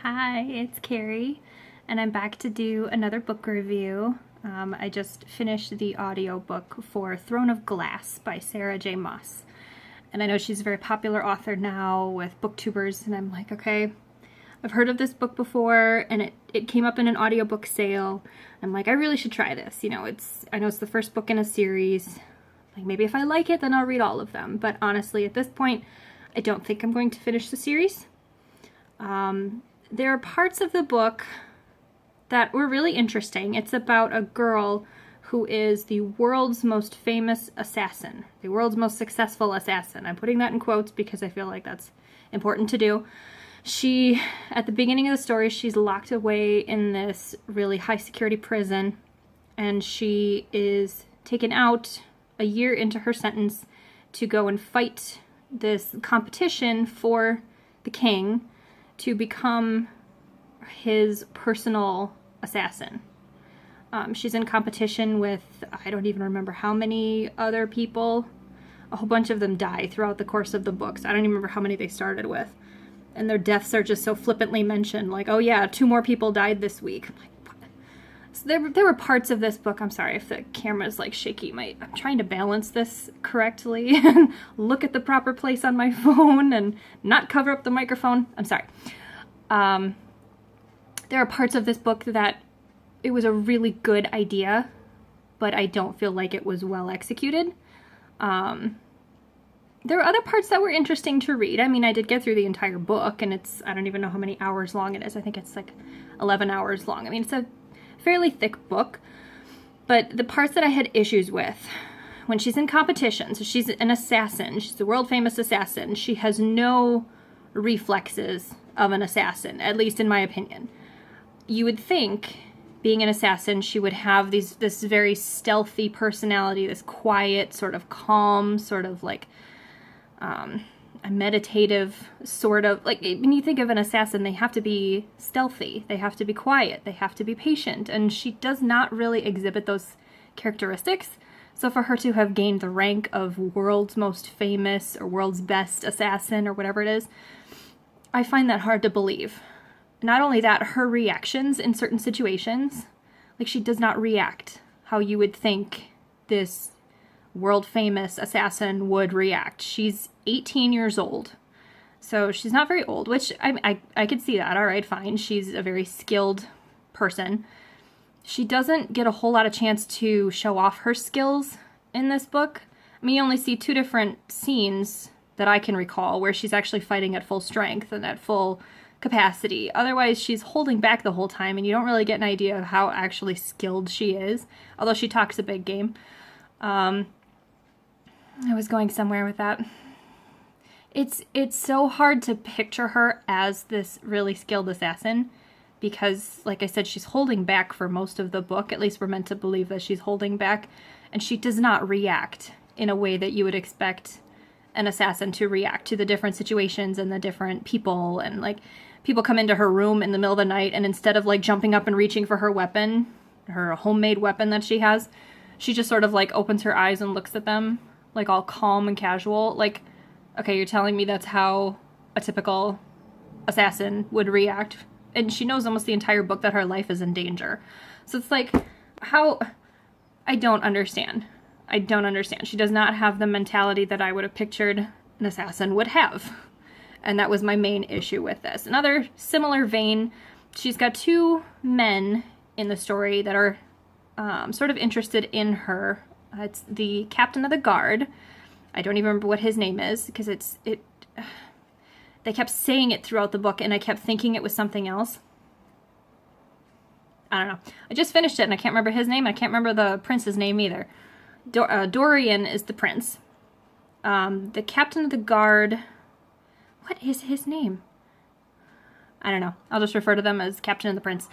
Hi, it's Carrie, and I'm back to do another book review. I just finished the audiobook for Throne of Glass by Sarah J. Maas. And I know she's a very popular author now with booktubers, and I'm like, okay, I've heard of this book before, and it came up in an audiobook sale. I'm like, I really should try this. I know it's the first book in a series. Like, maybe if I like it, then I'll read all of them. But honestly, at this point, I don't think I'm going to finish the series. There are parts of the book that were really interesting. It's about a girl who is the world's most famous assassin, the world's most successful assassin. I'm putting that in quotes because I feel like that's important to do. At the beginning of the story, she's locked away in this really high security prison, and she is taken out a year into her sentence to go and fight this competition for the king to become his personal assassin. She's in competition with, I don't even remember how many other people. A whole bunch of them die throughout the course of the books. I don't even remember how many they started with. And their deaths are just so flippantly mentioned, like, oh yeah, 2 more people died this week. I'm like, what? So there were parts of this book, I'm sorry if the camera's like shaky, I'm trying to balance this correctly and look at the proper place on my phone and not cover up the microphone. I'm sorry. There are parts of this book that it was a really good idea, but I don't feel like it was well executed. There were other parts that were interesting to read. I mean, I did get through the entire book, and I don't even know how many hours long it is. I think it's like 11 hours long. I mean, it's a fairly thick book, but the parts that I had issues with, when she's in competition, so she's an assassin, she's a world famous assassin, she has no reflexes of an assassin, at least in my opinion. You would think, being an assassin, she would have this very stealthy personality, this quiet, sort of calm, sort of like a meditative sort of, like, when you think of an assassin, they have to be stealthy, they have to be quiet, they have to be patient, and she does not really exhibit those characteristics. So for her to have gained the rank of world's most famous or world's best assassin or whatever it is, I find that hard to believe. Not only that, her reactions in certain situations, like, she does not react how you would think this world-famous assassin would react. She's 18 years old, so she's not very old, which I could see that. All right, fine. She's a very skilled person. She doesn't get a whole lot of chance to show off her skills in this book. I mean, you only see 2 different scenes that I can recall where she's actually fighting at full strength and at full capacity. Otherwise, she's holding back the whole time, and you don't really get an idea of how actually skilled she is, although she talks a big game. I was going somewhere with that. It's so hard to picture her as this really skilled assassin because, like I said, she's holding back for most of the book. At least we're meant to believe that she's holding back, and she does not react in a way that you would expect an assassin to react to the different situations and the different people. And, like, people come into her room in the middle of the night, and instead of, like, jumping up and reaching for her weapon, her homemade weapon that she has, she just sort of, like, opens her eyes and looks at them, like, all calm and casual. Like, okay, you're telling me that's how a typical assassin would react. And she knows almost the entire book that her life is in danger. So it's like, how... I don't understand. I don't understand. She does not have the mentality that I would have pictured an assassin would have. And that was my main issue with this. Another similar vein, she's got 2 men in the story that are sort of interested in her. It's the captain of the guard. I don't even remember what his name is because they kept saying it throughout the book, and I kept thinking it was something else. I don't know. I just finished it, and I can't remember his name. I can't remember the prince's name either. Dorian is the prince. The captain of the guard... What is his name? I don't know. I'll just refer to them as Captain and the Prince.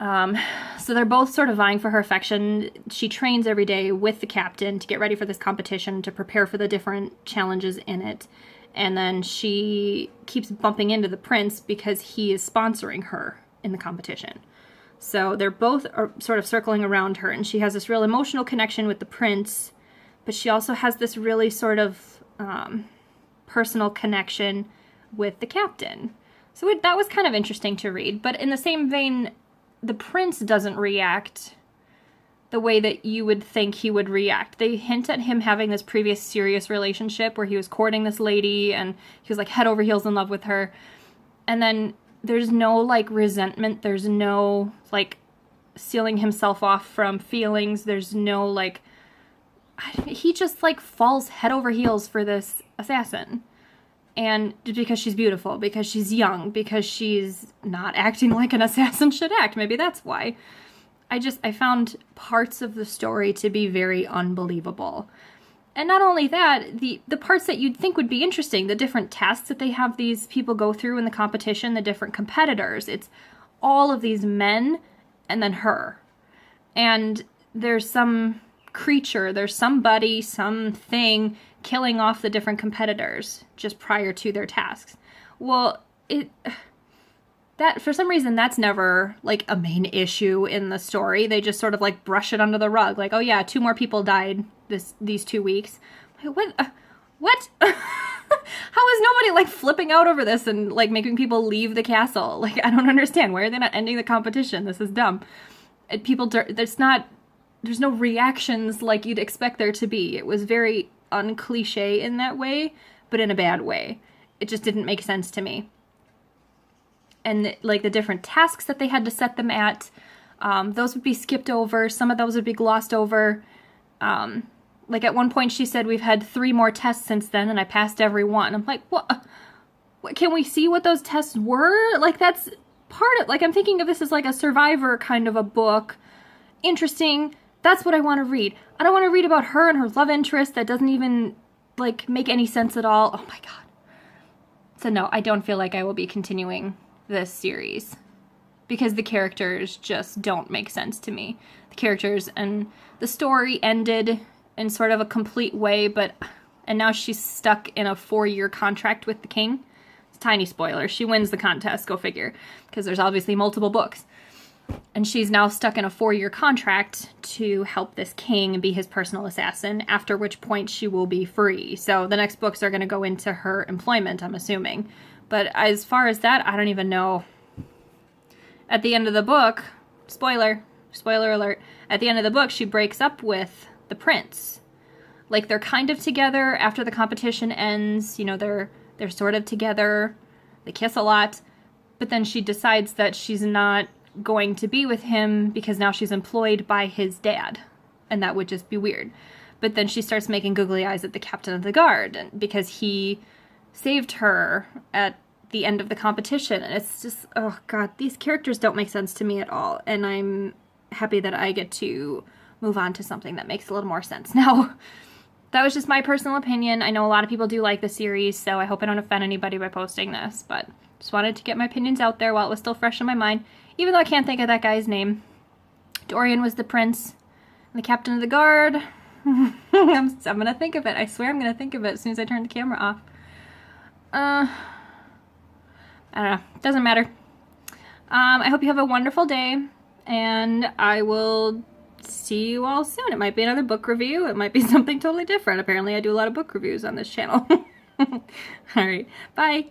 So they're both sort of vying for her affection. She trains every day with the captain to get ready for this competition, to prepare for the different challenges in it. And then she keeps bumping into the prince because he is sponsoring her in the competition. So they're both sort of circling around her, and she has this real emotional connection with the prince, but she also has this really sort of personal connection with the captain. So that was kind of interesting to read. But in the same vein, the prince doesn't react the way that you would think he would react. They hint at him having this previous serious relationship where he was courting this lady and he was like head over heels in love with her. And then there's no like resentment. There's no like sealing himself off from feelings. There's no like, he just like falls head over heels for this assassin. And because she's beautiful, because she's young, because she's not acting like an assassin should act. Maybe that's why. I found parts of the story to be very unbelievable. And not only that, the parts that you'd think would be interesting, the different tests that they have these people go through in the competition, the different competitors, it's all of these men and then her. And there's some creature, there's somebody, something killing off the different competitors just prior to their tasks. Well, that for some reason that's never like a main issue in the story. They just sort of like brush it under the rug, like, oh yeah, 2 more people died these 2 weeks. Like, what? How is nobody like flipping out over this and like making people leave the castle? Like, I don't understand. Why are they not ending the competition? This is dumb. And there's no reactions like you'd expect there to be. It was very uncliche in that way, but in a bad way. It just didn't make sense to me. And like the different tasks that they had to set them at, those would be skipped over. Some of those would be glossed over. Like at one point she said, we've had 3 more tests since then and I passed every one. I'm like, what? Can we see what those tests were? Like that's part of, like I'm thinking of this as like a Survivor kind of a book. Interesting. That's what I want to read. I don't want to read about her and her love interest that doesn't even like make any sense at all. Oh my God. So no, I don't feel like I will be continuing this series because the characters just don't make sense to me. The characters and the story ended in sort of a complete way, and now she's stuck in a 4-year contract with the king. It's a tiny spoiler. She wins the contest, go figure, because there's obviously multiple books. And she's now stuck in a 4-year contract to help this king and be his personal assassin, after which point she will be free. So the next books are going to go into her employment, I'm assuming. But as far as that, I don't even know. At the end of the book, spoiler alert, at the end of the book, she breaks up with the prince. Like, they're kind of together after the competition ends. You know, they're sort of together. They kiss a lot. But then she decides that she's not going to be with him because now she's employed by his dad. And that would just be weird. But then she starts making googly eyes at the captain of the guard because he saved her at the end of the competition. And it's just, oh God, these characters don't make sense to me at all. And I'm happy that I get to move on to something that makes a little more sense now. That was just my personal opinion. I know a lot of people do like the series, so I hope I don't offend anybody by posting this, but just wanted to get my opinions out there while it was still fresh in my mind, even though I can't think of that guy's name. Dorian was the prince, and the captain of the guard. I'm gonna think of it. I swear I'm gonna think of it as soon as I turn the camera off. I don't know. Doesn't matter. I hope you have a wonderful day, and I will see you all soon. It might be another book review. It might be something totally different. Apparently I do a lot of book reviews on this channel. All right. Bye.